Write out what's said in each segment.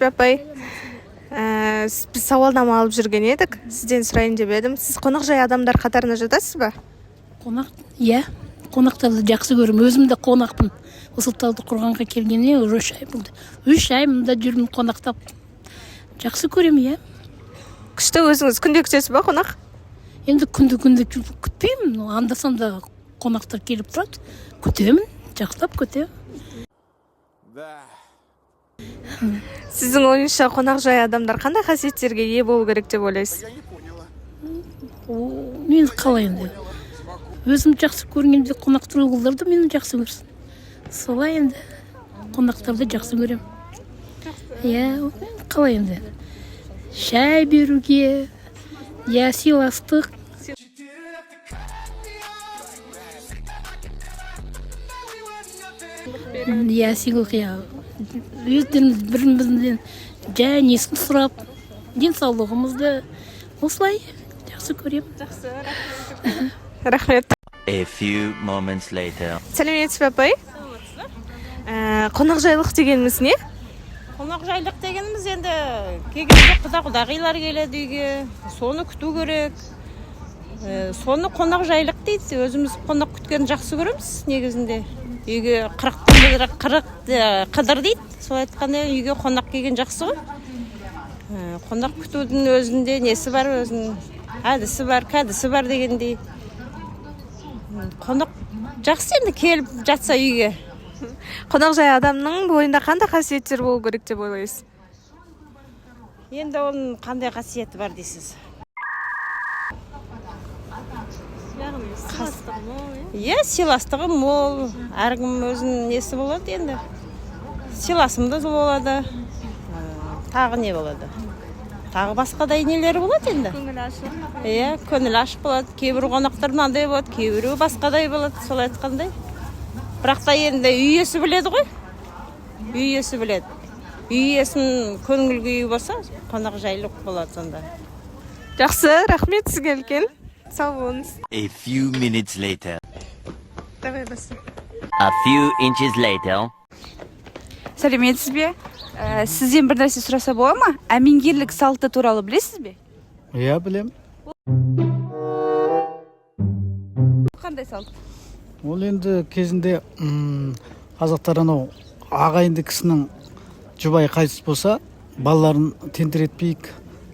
бе апай? Біз сауалнама алып жүрген едік. Сізден сұрайын деп едім. Сіз қонақжай адамдар қатарына жатасыз ба? Қонақ, иә. Қонақтарды жақсы көрем. Өзім де қонақпын. Осы Талдықорғанға келгенде уже 3 ай болды. 3 ай мында жүрмін қонақтап. Жақсы көрем, иә. Күшті, өзіңіз күнде күтесіз ба қонақ? Енді күнде күтпеймін. Анда-санда қонақтар келіп тұрады. Күтемін, жақсылап күтемін. Сіздің ойыңызша қонақжай адамдар қандай қасиеттерге ие болу керек деп ойлайсыз? Мен қалай енді? Өзім жақсы көргенде қонақтар оларды мені жақсы көрсін. Солай енді қонақтарды жақсы көрем. Иә, қалай енді? Шай беруге, иә, сыйластық. Иә, сыйлық, иә. Өздеріміз бірімізден жай несін сұрап, денсаулығымызды осылай жақсы көрем. Жақсы, рахмет. A few moments later. Сәлеметсіз бе апай? Қонақжайлық дегеніміз не? Қонақжайлық дегеніміз енді келгенде құдағилар келеді үйге, соны күту керек. Соны қонақжайлық дейді. Өзіміз қонақ күткен жақсы көреміз негізінде. Үйге 40 қыдыр дейді. Сол айтқанда үйге қонақ келген жақсы ғой. Қонақ күтудің өзінде несі бар, өзінің әдісі бар, кәдісі бар дегендей. Қонақ жақсы енді келіп жатса үйге. Қонақжай адамның бойында қандай қасиеттер болу керек деп ойлайсыз? Енді оның қандай қасиеті бар дейсіз? Иә, сыйластығы мол, әркім өзінің несі болады енді. Сыйласымды болады. Тағы не болады? Тағы басқадай нелері болады енді. Көңіл ашық. Иә, көңіл ашық болады. Кейбір қонақтар мынандай болады, кейбірі басқадай болады, сол айтқандай. Бірақ та енді үй иесі біледі ғой. Үй иесі біледі. Үй иесінің көңіл күйі болса, қонақжайлық болады сонда. Жақсы, рахмет сізге үлкен. Сау болыңыз. A few minutes later. Давай баста. A few inches later. Сәлеметсіз бе? Сізден бір нәрсе сұраса бола ма? Әмеңгерлік салты туралы білесіз бе? Иә, білем. Қандай салт? Ол енді кезінде қазақтар анау ағайынды кісінің жұбайы қайтыс болса, балаларын тентіретпейік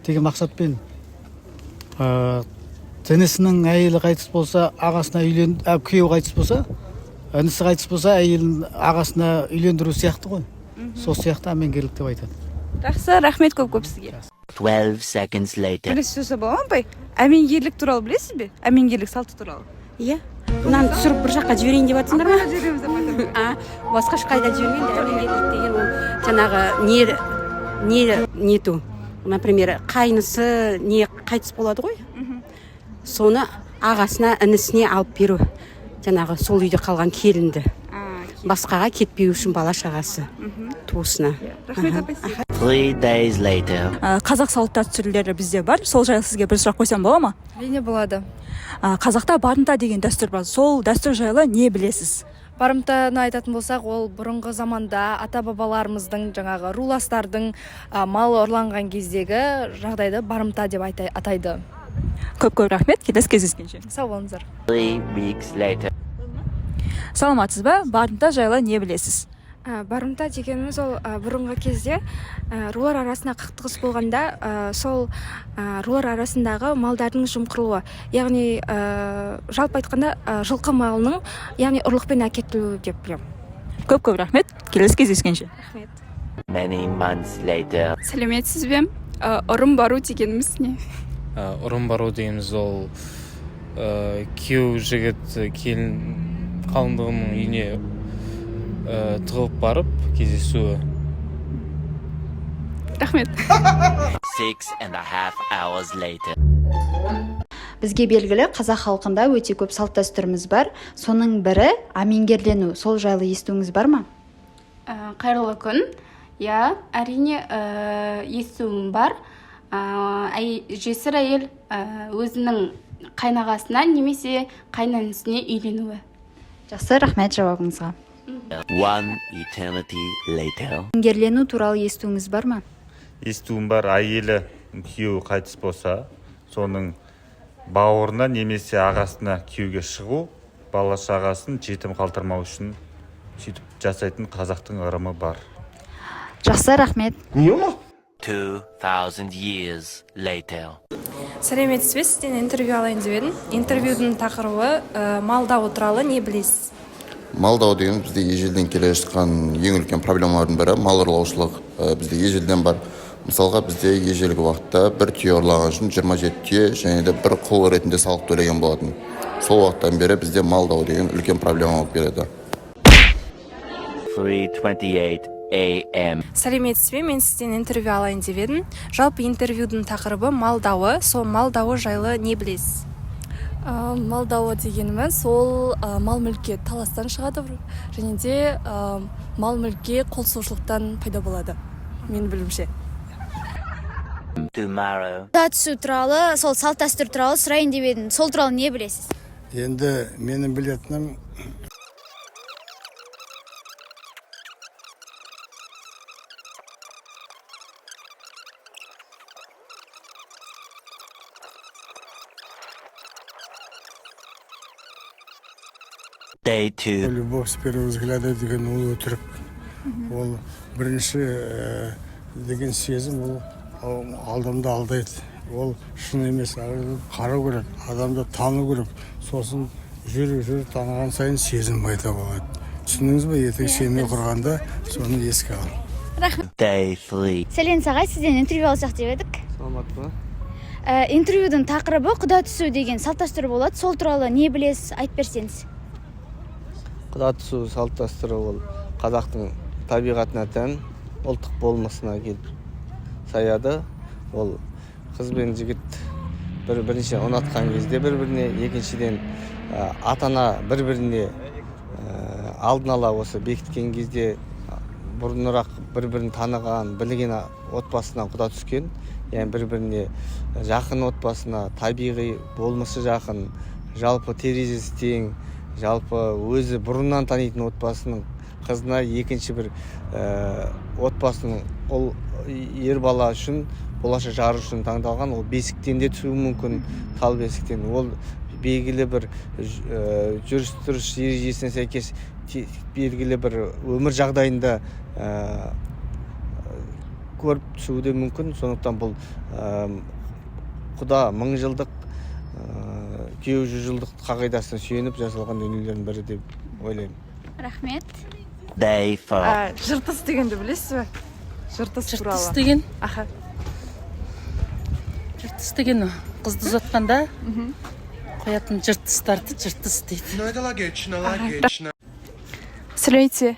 деген мақсатпен. Інісінің әйелі қайтыс болса, ағасына күйеуі қайтыс болса, інісі қайтыс болса, әйелін ағасына үйлендіру сияқты ғой. Сол сияқты әмеңгерлік деп айтады. Жақсы, рахмет көп сізге. 12 seconds later. Бір сөзі бола ма апай? Әмеңгерлік туралы білесіз бе? Әмеңгерлік салты туралы. Иә. Мынаны түсіріп бір жаққа жіберейін деп жатсыңдар ма? Жібереміз апай. Басқа ешқайда жібермейді. Әмеңгерлік деген ол жаңағы нету. Например, қайнысы не қайтыс болады ғой? Соны ағасына, інісіне алып беру. Жаңағы сол үйде қалған келінді. Басқаға кетпеу үшін бала шағасы туысына. Рахмет апай. 3 days later. Қазақ салт дәстүрлері бізде бар. Сол жайлы сізге бір сұрақ қойсам бола ма? Әрине болады. Қазақта барымта деген дәстүр бар. Сол дәстүр жайлы не білесіз? Барымтаны айтатын болсақ, ол бұрынғы заманда ата-бабаларымыздың жаңағы руластардың малы ұрланған кездегі жағдайды барымта деп атайды. Көп рахмет. Келесі кездескенше. Сау болыңыздар. 3 weeks later. Саламатсыз ба? Барымта жайлы не білесіз? Барымта дегеніміз ол бұрынғы кезде рулар арасында қақтығыс болғанда сол рулар арасындағы малдардың жымқырылуы, яғни жалпы айтқанда жылқы малының, яғни ұрлықпен әкетілуі деп білемін. Көп рахмет. Келесі кездескенше. Рахмет. Many months later. Сәлеметсіз бе? Ұрым бару дегеніміз не? Ұрым бару дегеніміз ол күйеу жігіт келін қалыңдығының үйіне тығылып барып кездесуі. Рахмет. 6.5 hours later. Бізге белгілі қазақ халқында өте көп салт дәстүріміз бар. Соның бірі әмеңгерлену. Сол жайлы естуіңіз бар ма? Қайырлы күн. Я, әрине естуім бар. Жесір әйел өзінің қайнағасына немесе қайнанысына үйленуі. Жақсы, рахмет жауабыңызға. 1 eternity later. Әмеңгерлену туралы естуіңіз бар ма? естуім бар, әйелі күйеуі қайтыс болса, соның бауырына немесе ағасына күйеуге шығу, бала шағасын жетім қалдырмау үшін сөйтіп жасайтын қазақтың ырымы бар. Жақсы, рахмет. 2000 years later. сәлеметсіз бе, сізден интервью алайын деп едім. Интервьюдің тақырыбы мал дауы туралы не білесіз? Мал дауы деген бізде ежелден келе жатқан ең үлкен проблемалардың бірі мал ұрлаушылық. Бізде ежелден бар. Мысалға бізде ежелгі уақытта бір түйе ұрлаған үшін 27 түйе және де бір қол ретінде салық төлеген болатын. Сол уақыттан бері бізде мал дауы деген үлкен проблема болып келеді. 3:28 AM. Сәлеметсіз бе, мен сізден интервью алайын деп едім. Жалпы интервьюдің тақырыбы мал дауы. Сол мал дауы жайлы не білесіз? Мал дауы дегеніміз ол мал мүлікке таластан шығады және де мал мүлікке қол сұғушылықтан пайда болады, мен білімше. Tomorrow. Құда түсу туралы, сол салт дәстүр туралы сұрайын деп едім. Сол туралы не білесіз? Енді менің білетінім Day 2. Любовь с первого взгляда деген ол өтірік. Ол бірінші деген сезім ол алдымды алдайды. Ол шын емес, қарау керек, адамды тану керек. Сосын жүріп таныған сайын сезім пайда болады. Түсіндіңіз бе, ертең семей құрғанда соны еске ал. Рахмет. Day 3. Сәлем сағай, сізден интервью алсақ деп едік. Саламатсыз ба? Интервьюдің тақырыбы құда түсу деген салт дәстүр болады. Сол туралы не білесіз, айтып берсеңіз? Құда түсу салт дәстүрі ол қазақтың табиғатына тән, ұлттық болмысына келіп саяды. Ол қыз бен жігіт бірінші ұнатқан кезде бір-біріне, екіншіден ата-ана бір-біріне алдын ала осы бекіткен кезде бұрынырақ бір-бірін таныған, білген отбасынан құда түскен. Яғни бір-біріне жақын отбасына, табиғи болмысы жақын, жалпы терезесі тең, жалпы өзі бұрыннан танитын отбасының қызына екінші бір отбасының ол ер бала үшін, болашақ жары үшін таңдалған. Ол бесіктен де түсуі мүмкін, тал бесіктен. Ол белгілі бір жүріс-тұрыс ережесіне сәйкес белгілі бір өмір жағдайында көріп түсуі де мүмкін. Сондықтан бұл құда 1000 жылдық, күйеу 100 жылдық қағидасына сүйеніп жасалған дүниелердің бірі деп ойлаймын. Рахмет. Day 4. Жыртыс дегенді білесіз бе? Жыртыс туралы. Жыртыс деген? Аха. Жыртыс деген қызды ұзатқанда қоятын жыртыстарды жыртыс дейді. Сәлеметсіз.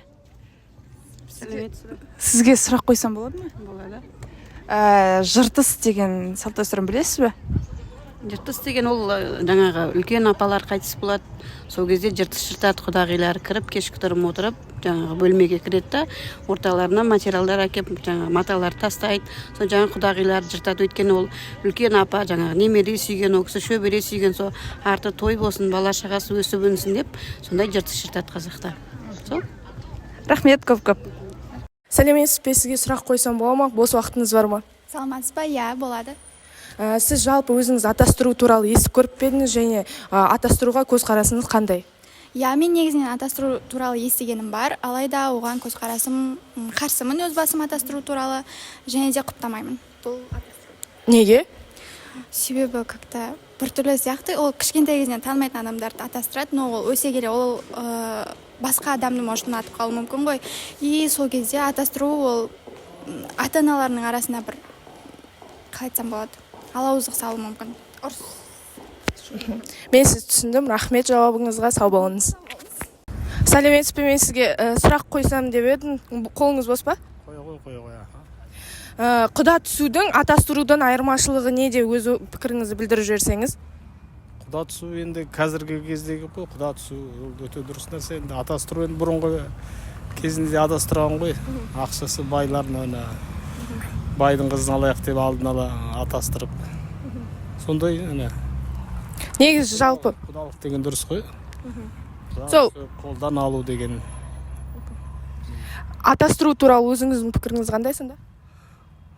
Сізге сұрақ қойсам болады ма? Болады. Жыртыс деген салт дәстүрін білесіз бе? Жыртыс деген ол жаңағы үлкен апалар қайтыс болады. Сол кезде жыртыс жыртады, құдағилар кіріп, кешкі тұрым отырып, жаңағы бөлмеге кіреді да, орталарына материалдар әкеп, жаңағы маталар тастайды. Сол жаңағы құдағилар жыртады, өйткені ол үлкен апа, жаңағы немере сүйген, ол кісі шөбере сүйген, сол арты той болсын, бала шағасы өсіп өнсін деп, сондай жыртыс жыртады қазақта. Сол. Рахмет көп-көп. Сәлеметсіз бе, сізге сұрақ қойсам бола ма? Бос уақытыңыз бар ма? Саламатсыз ба? Иә, болады. Сіз жалпы өзіңіз атастыру туралы естіп көріп пе едіңіз және атастыруға көзқарасыңыз қандай? Иә, мен негізінен атастыру туралы естігенім бар, алайда оған көзқарасым қарсымын, өз басым атастыру туралы, және де құптамаймын. Неге? Себебі как-то біртүрлі сияқты, ол кішкентай кезінен танымайтын адамдарды атастырады, но ол өсе келе ол басқа адамды может ұнатып қалуы мүмкін ғой. И сол кезде атастыру ол ата-аналарының арасында бір қалай айтсам болады, алауыздық салуы мүмкін. Мен сізді түсіндім, рахмет жауабыңызға, сау болыңыз. Сәлеметсіз бе, мен сізге сұрақ қойсам деп едім, қолыңыз бос па? Қоя. Құда түсудің атастырудан айырмашылығы не деп өз пікіріңізді білдіріп жіберсеңіз? Құда түсу енді қазіргі кездегі қой, құда түсу өте дұрыс нәрсе. Енді атастыру енді бұрынғы кезінде адастырған ғой. Ақшасы байлардың байдың қызын алайық деп алдын ала атастырып. Сондай негізі жалпы құдалық деген дұрыс қой. Сол қолдан алу деген. Атастыру туралы өзіңіздің пікіріңіз қандай сонда?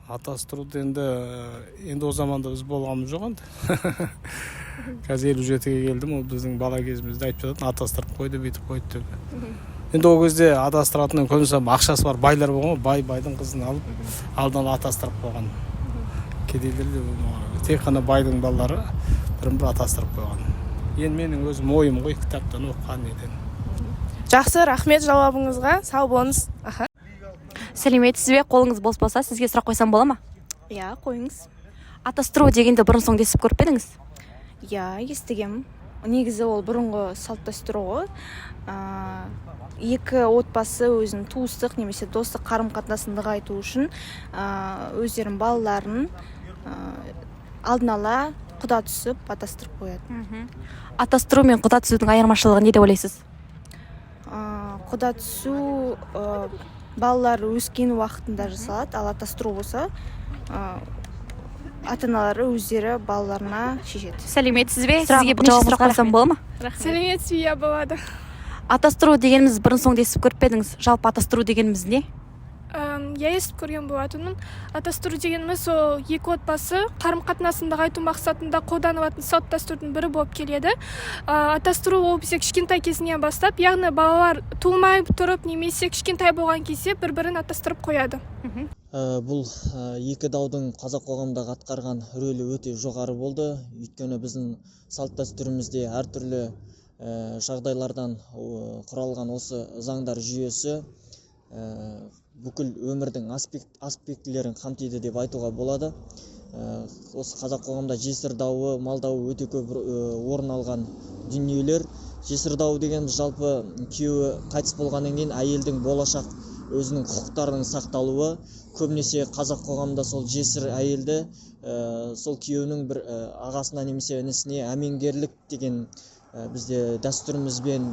атастыруды енді о заманда біз болғанымыз жоқ енді. Қазір 57-ге келдім, ол біздің бала кезімізде айтып жататын атастырып қойды, бүйтіп қойды деп. Енді ол кезде атастыратын көбінесе ақшасы бар байлар болған, байдың қызын алып, алдын ала атастырып қойған. Кедейлер тек қана байдың балалары бір атастырып қойған. Енді менің өзім ойым ғой, кітаптан оқыған неден. Жақсы, рахмет жауабыңызға. Сау болыңыз. Сәлеметсіз бе? Қолыңыз бос болса, сізге сұрақ қойсам бола ма? Иә, қойыңыз. Атастыру дегенді бұрын соң естіп көріп пе едіңіз? Иә, естігем. Негізі ол бұрынғы салт дәстүр ғой. Екі отбасы өзінің туыстық немесе достық қарым-қатынасын нығайту үшін өздерінің балаларын алдын ала құда түсіп атастырып қояды. Атастыру мен құда түсудің айырмашылығы не деп ойлайсыз? Құда түсу балалар өскен уақытында жасалады, ал атастыру болса ата-аналары өздері балаларына шешеді. Сәлеметсіз бе? Сізге сұрақ қойсам бола ма? Сәлеметсіз бе? Болады. Атастыру дегеніміз бұрын соң естіп көріп пе едіңіз? Жалпы атастыру дегеніміз не? Я естіп көрген болатынмын. Атастыру дегеніміз ол екі отбасы қарым-қатынасын нығайту мақсатында қолданылатын салт дәстүрдің бірі болып келеді. Атастыру ол бізде кішкентай кезінен бастап, яғни балалар туылмай тұрып немесе кішкентай болған кезде бір-бірін атастырып қояды. Бұл екі даудың қазақ қоғамындағы атқарған рөлі өте жоғары болды. Өйткені біздің салт дәстүрімізде әртүрлі жағдайлардан құралған осы заңдар жүйесі бүкіл өмірдің аспектілерін қамтиды деп айтуға болады. Осы қазақ қоғамда жесір дауы, мал дауы өте көп орын алған дүниелер. Жесір дауы дегеніміз жалпы күйеуі қайтыс болғаннан кейін әйелдің болашақ өзінің құқықтарының сақталуы. Көбінесе қазақ қоғамында сол жесір әйелді сол күйеуінің бір ағасына немесе інісіне әмеңгерлік деген бізде дәстүрімізбен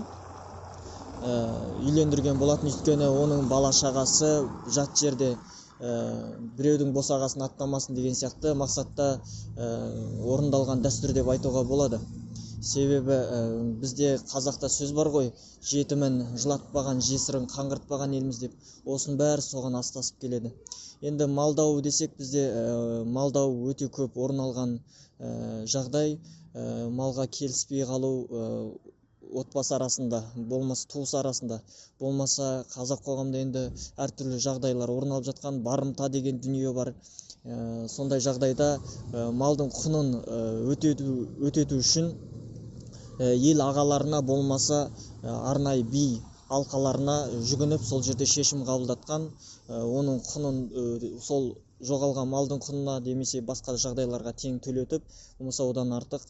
үйлендірген болатын. Өйткені оның бала шағасы жат жерде біреудің босағасын аттамасын деген сияқты мақсатта орындалған дәстүр деп айтуға болады. Себебі бізде қазақта сөз бар ғой, жетімін жылатпаған, жесірін қаңғыртпаған елміз деп. Осының бәрі соған астасып келеді. Енді мал дауы десек, бізде мал дауы өте көп орын алған жағдай. Малға келіспей қалу отбасы арасында, болмаса туыс арасында, болмаса қазақ қоғамда енді әртүрлі жағдайлар орын алып жатқан, барымта деген дүние бар. Сондай жағдайда малдың құнын өтету үшін ел ағаларына болмаса арнайы би алқаларына жүгініп сол жерде шешім қабылдатқан, оның құнын сол жоғалған малдың құнына немесе басқа жағдайларға тең төлетіп, болмаса одан артық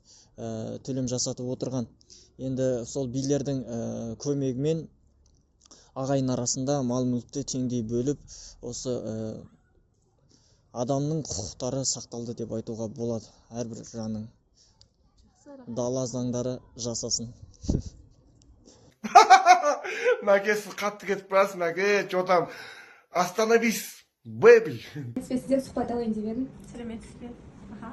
төлем жасатып отырған. Енді сол билердің көмегімен ағайын арасында мал мүлікті теңдей бөліп, осы адамның құқықтары сақталды деп айтуға болады. Әрбір жанның дала заңдары жасасын. Мәке, сіз қатты кетіп барасыз, Мәке, жотам. Остановись, бэби. Сізден сұхбат алайын деп едім. Сәлеметсіз бе?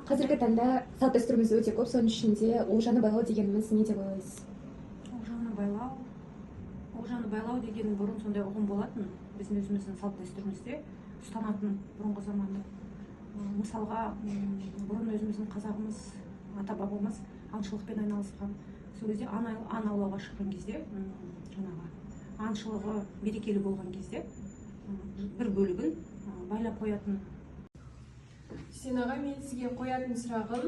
Қазіргі таңда салт дәстүріміз өте көп, соның ішінде олжаны байлау дегеніміз не деп ойлайсыз? Олжаны байлау деген бұрын сондай ұғым болатын. Біздің өзіміздің салт дәстүрімізде ұстанатын бұрынғы заманда. Мысалға, бұрын өзіміздің қазағымыз, ата бабамыз аңшылықпен айналысқан. Сол кезде аң аулауға шыққан кезде, аңшылығы берекелі болған кезде бір бөлігін байлап қоятын. Сен аға, мен сізге қоятын сұрағым,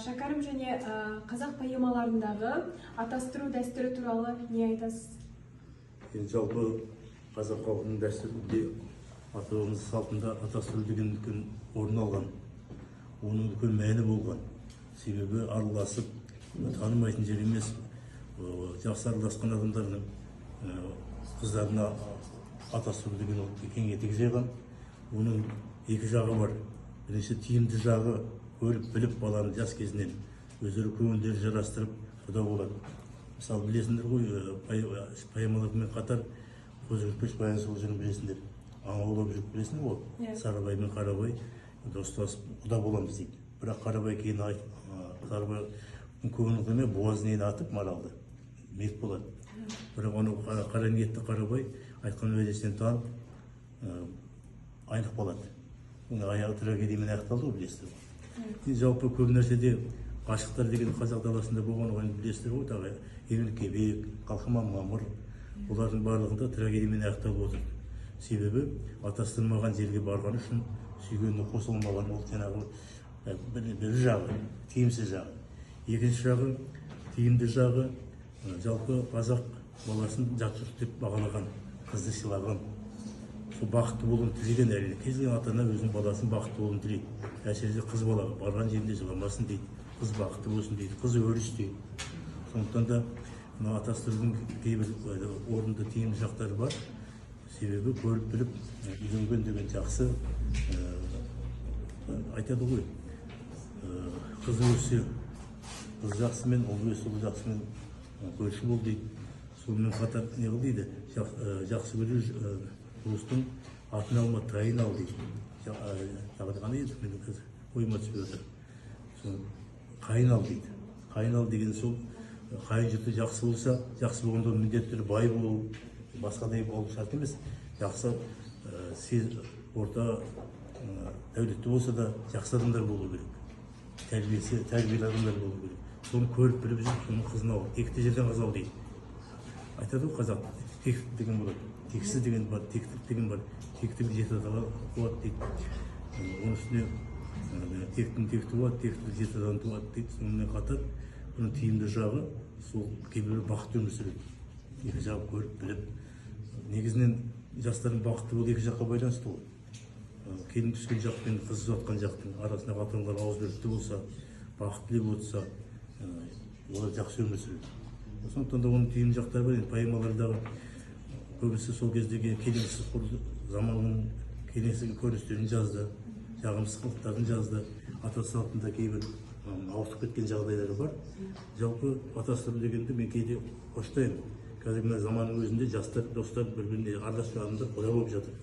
шәкәрім және қазақ поэмаларындағы атастыру дәстүрі туралы не айтасыз? Жалпы қазақ халқының дәстүрінде ата-бабамыз салтында атастыру деген үлкен орын алған. Оның үлкен мәні болған. Себебі араласып танымайтын жер емес, жақсы араласқан адамдардың қыздарына атастыру деген кең етек жайған. Оның екі жағы бар. Бірінші тиімді жағы көріп біліп баланы жас кезінен өздері көңілдері жарастырып құда болады. Мысалы білесіңдер ғой, поэмалармен қатар көз ілікпеш баян сұлу жырын білесіңдер. Аң аулап жүріп білесіңдер ғой. Сарыбай мен Қарабай достасып құда боламыз дейді. Бірақ Қарабай кейін Қарабай көңіл қоймай боғазын атып маралды. Мерт болады. Бірақ оны қара ниетті Қарабай айтқан уәдесінен танып айнық болады. аяғы трагедиямен аяқталды ғой, білесіздер ғой. Жалпы көп нәрседе ғашықтар деген қазақ даласында болған, оны білесіздер ғой, тағы Еңлік Кебек, Қалқаман Мамыр, олардың барлығында трагедиямен аяқталып отыр. Себебі атастырмаған жерге барған үшін сүйгеніне қосылмаған, ол жаңағы бір жағы, тиімсіз жағы. Екінші жағы, тиімді жағы, жалпы қазақ баласын жат жұрт деп бағалаған, қызды сыйлаған, сол бақытты болуын тілеген. Әрине кез келген ата ана өзінің баласын бақытты болуын тілейді. Әсіресе қыз балаға барған жерінде жыламасын дейді, қыз бақытты болсын дейді, қыз өріс дейді. Сондықтан да атастырудың кейбір орынды тиімді жақтары бар. Себебі көріп біліп үйленген деген жақсы айтады ғой. Қыз өссе қыз жақсымен, ұл өссе ұл жақсымен көрші бол дейді. Сонымен қатар не қыл дейді, жақсы көру туыстың атын алма, тайын ал дейді. Тағы да қандай еді, менің қазір ойыма түспей отыр. Қайын ал дейді. Қайын ал деген сол қайын жұрты жақсы болса, жақсы болғанда міндеттері бай болу, басқадай болу шарт емес. Жақсы орта дәулетті болса да жақсы адамдар болу керек. Тәрбиелі адамдар болу керек. Соны көріп біліп жүріп, соның қызын ал. Текті жерден қыз ал дейді. Айтады ғой қазақ, тектік деген болады. Тексіз деген бар, тектік деген бар. Тектік жеті адамға туады дейді. Оның үстіне тектің текті болады, тектік жеті адам туады дейді. Сонымен қатар бұның тиімді жағы сол кейбір бақытты өмір сүреді. Екі жағы көріп біліп. Негізінен жастардың бақытты болу екі жаққа байланысты ғой. Келін түскен жақ пен қыз жатқан жақтың арасындағы ата-аналар ауызбіршілікті болса, бақытты болса, олар жақсы өмір сүреді. Сондықтан да оның тиімді жақтары бар. Енді поэмалардағы көбісі сол кездегі келеңсіз заманның келеңсіз көріністерін жазды, жағымсыз қылықтарын жазды. Ата салтында кейбір ауысып кеткен жағдайлары бар. Жалпы атастыру дегенді мен кейде қоштаймын. Қазір заманның өзінде жастар, достар бір-біріне араласқан адамдар қоя болып жатыр.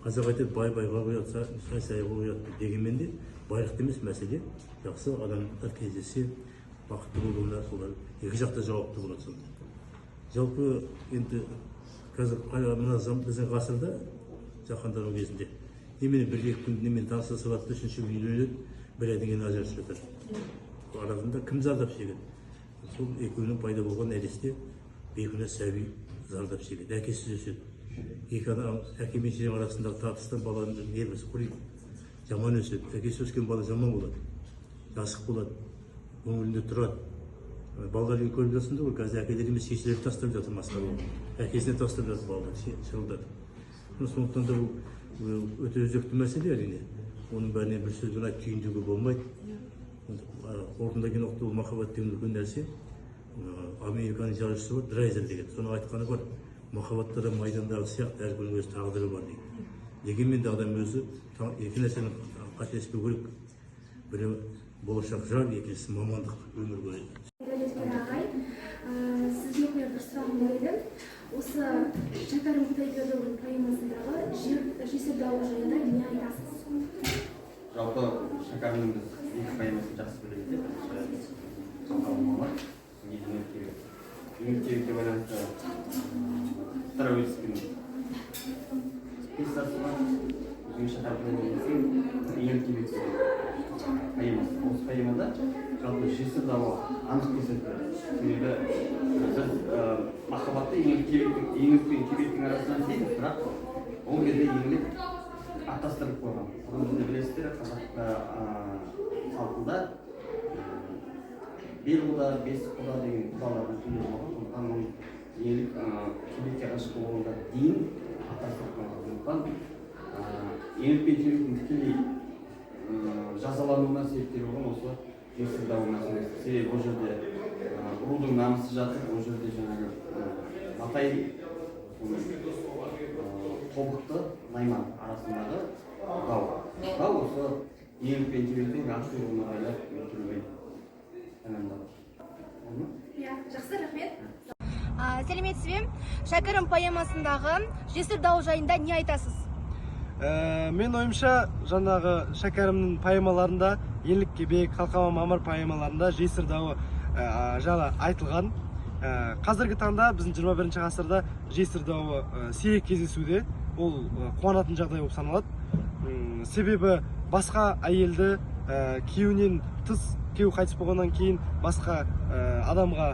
Қазақ айтады, бай-байға қоятса, сай-сайға қояды дегенмен де байлықты емес мәселе. Жақсы адамдар кездессе, бақытты болуына солар екі жақта жауапты болады сонда. Жалпы енді қазір біздің ғасырда жаһандану кезінде немен бір-екі күн немен таныса салады, үшінші үйленеді, бір айдан кейін ажырасып жатыр. Арасында кім зардап шегеді? Сол екеуінің пайда болған нәресте бейкүнә сәби зардап шегеді, әкесіз өседі. Екі адам әке мен шеше арасындағы тартыстан баланың нервісі құриды, жаман өседі. Әкесі өскен бала жаман болады, жасық болады, көңілінде тұрады. Балалар үйін көріп жатсыңдар ғой, қазір әкелер емес шешелер тастап жатыр масқара болып. Әкесіне тастап жатыр балалар, шырылдатып. Сондықтан да бұл өте өзекті мәселе әрине. Оның бәріне бір сөзбен айтып түйіндеуге болмайды. Орында киноқта ол махаббат деген үлкен нәрсе. Американың жазушысы бар, Драйзер деген. Соны айтқаны бар. Махаббатта да майдандағы сияқты әркімнің өз тағдыры бар дейді. Дегенмен де адам өзі екі нәрсені қателеспеу керек. Бірі болашақ жар, екіншісі мамандық өмір бойы. Сізге қояр бір сұрағым бар еді. Осы Шәкәрім Құдайбердіұлының поэмасындағы жесір дауы жайында не айтасыз? Жалпы Шәкәрімнің біз екі поэмасын жақсы біледі. Қалқаман Мамыр, Еңлік Кебекке байланысты Старовицкийдің пьесасы бар. Өзінің Шәкәрім Құдайбердіұлының Еңлік Кебек поэмасы. Осы поэмада жалпы жесір дауы анық көрсетіледі. Себебі біз махаббатты Еңлік пен Кебектің арасынан іздейміз, бірақ ол кезде Еңлік аттастырып қойған. Бұрын білесіздер, қазақ салтында бел құда, бес құда деген құдалардың сөйлесі болған. Сондықтан оның Еңлік Кебекке ғашық болғанға дейін аттастырып қойған. Сондықтан Еңлік пен Кебектің тікелей жазалануына себептер болған осы жесір дауы мәселесі. Себебі ол жерде рудың намысы жатыр, ол жерде жаңағы Матай тобықты Найман арасындағы дау. Дау осы Еңлік пен Кебектің ғашық болуына байлап өтірілген тәмамдалады. Жақсы, рахмет. Сәлеметсіз бе? Шәкәрім поэмасындағы жесір дауы жайында не айтасыз? Мен ойымша жаңағы Шәкәрімнің поэмаларында, Еңлік Кебек, Қалқаман Мамыр поэмаларында жесір дауы жайлы айтылған. Қазіргі таңда біздің 21 ғасырда жесір дауы сирек кездесуде. Ол қуанатын жағдай болып саналады. себебі басқа әйелді күйеуінен тыс, күйеу қайтыс болғаннан кейін басқа адамға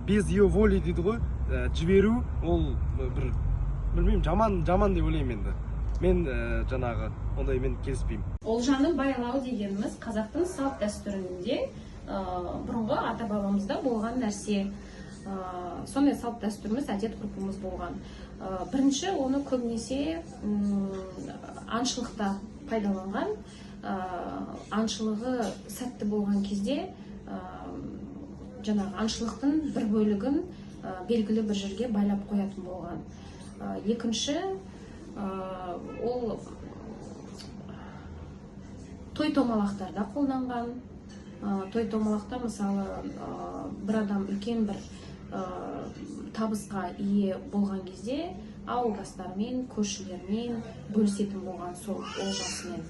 без ее воли дейді ғой, жіберу, ол бір білмеймін, жаман деп ойлаймын енді. Мен жаңағы ондай мен келіспеймін. Олжаны байлау дегеніміз қазақтың салт дәстүрінде бұрынғы ата бабамызда болған нәрсе. Сондай салт дәстүріміз, әдет ғұрпымыз болған. Бірінші оны көбінесе аңшылықта пайдаланған. Аңшылығы сәтті болған кезде жаңағы аңшылықтың бір бөлігін белгілі бір жерге байлап қоятын болған. Екінші, ол той томалақтарда қолданған. Той томалақта мысалы бір адам үлкен бір табысқа ие болған кезде ауылдастармен, көршілермен бөлісетін болған сол олжасымен.